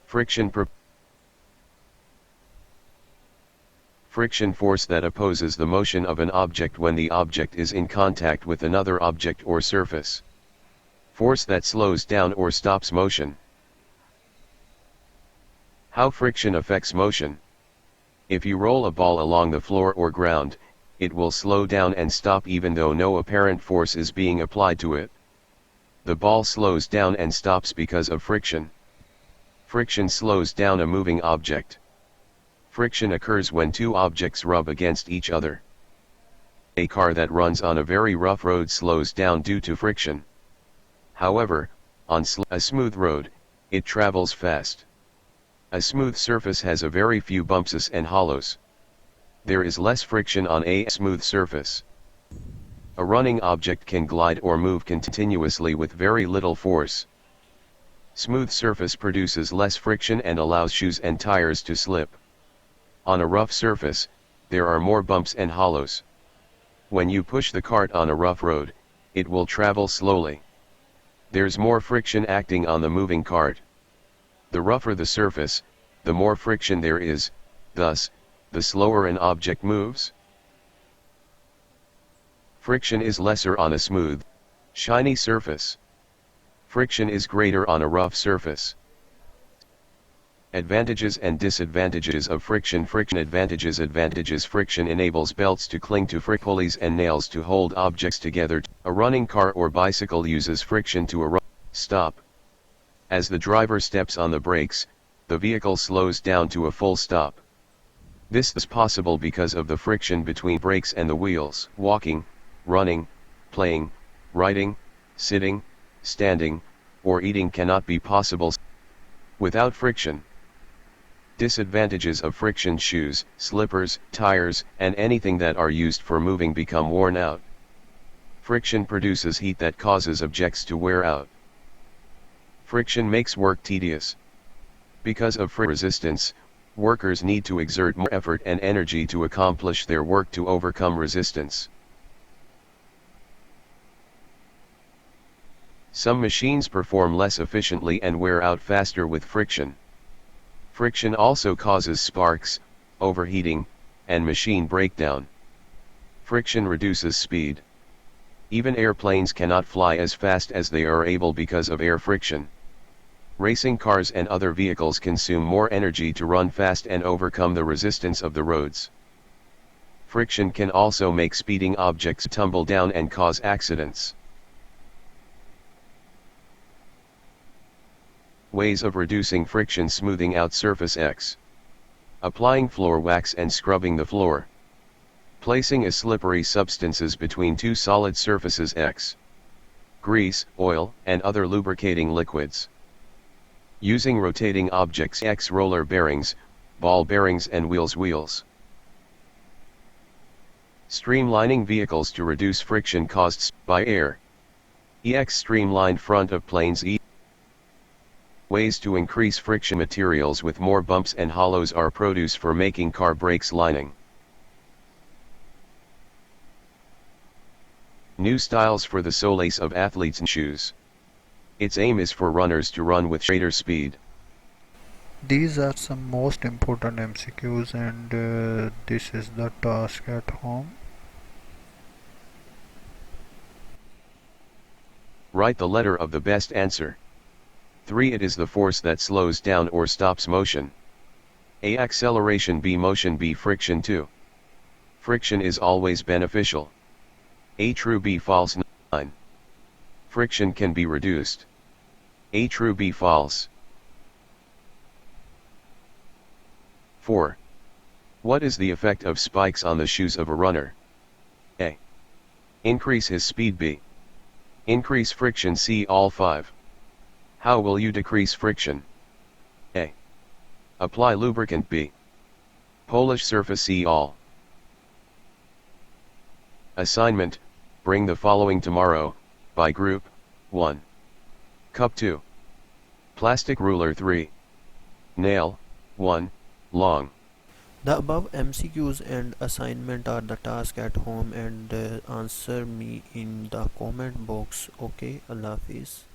Friction. Friction force that opposes the motion of an object when the object is in contact with another object or surface. Force that slows down or stops motion. How friction affects motion. If you roll a ball along the floor or ground, it will slow down and stop even though no apparent force is being applied to it. The ball slows down and stops because of friction. Friction slows down a moving object. Friction occurs when two objects rub against each other. A car that runs on a very rough road slows down due to friction. However, on a smooth road, it travels fast. A smooth surface has a very few bumps and hollows. There is less friction on a smooth surface. A running object can glide or move continuously with very little force. Smooth surface produces less friction and allows shoes and tires to slip. On a rough surface, there are more bumps and hollows. When you push the cart on a rough road, it will travel slowly. There's more friction acting on the moving cart. The rougher the surface, the more friction there is, thus, the slower an object moves. Friction is lesser on a smooth, shiny surface. Friction is greater on a rough surface. Advantages and disadvantages of friction. Advantages. Friction enables belts to cling to pulleys and nails to hold objects together. A running car or bicycle uses friction to stop. As the driver steps on the brakes, the vehicle slows down to a full stop. This is possible because of the friction between brakes and the wheels. Walking, running, playing, riding, sitting, standing, or eating cannot be possible without friction. Disadvantages of friction. Shoes, slippers, tires, and anything that are used for moving become worn out. Friction produces heat that causes objects to wear out. Friction makes work tedious. Because of resistance, workers need to exert more effort and energy to accomplish their work to overcome resistance. Some machines perform less efficiently and wear out faster with friction. Friction also causes sparks, overheating, and machine breakdown. Friction reduces speed. Even airplanes cannot fly as fast as they are able because of air friction. Racing cars and other vehicles consume more energy to run fast and overcome the resistance of the roads. Friction can also make speeding objects tumble down and cause accidents. Ways of reducing friction. Smoothing out surface X. Applying floor wax and scrubbing the floor. Placing a slippery substances between two solid surfaces X. Grease, oil, and other lubricating liquids. Using rotating objects X. Roller bearings, ball bearings and wheels. Streamlining vehicles to reduce friction caused by air. EX. Streamlined front of planes. Ways to increase friction. Materials with more bumps and hollows are produced for making car brakes lining. New styles for the soles of athletes' shoes. Its aim is for runners to run with greater speed. These are some most important MCQs, and this is the task at home. Write the letter of the best answer. 3. It is the force that slows down or stops motion. A. Acceleration. B. Motion. B. Friction. 2. Friction is always beneficial. A. True. B. False. 9. Friction can be reduced. A. True. B. False. 4. What is the effect of spikes on the shoes of a runner? A. Increase his speed. B. Increase friction. C. All 5. How will you decrease friction? A. Apply lubricant. B. Polish surface. C. All. Assignment, bring the following tomorrow, by group, 1. Cup 2. Plastic ruler 3. Nail 1. Long. The above MCQs and assignment are the task at home, and answer me in the comment box. Okay, Allah Hafiz.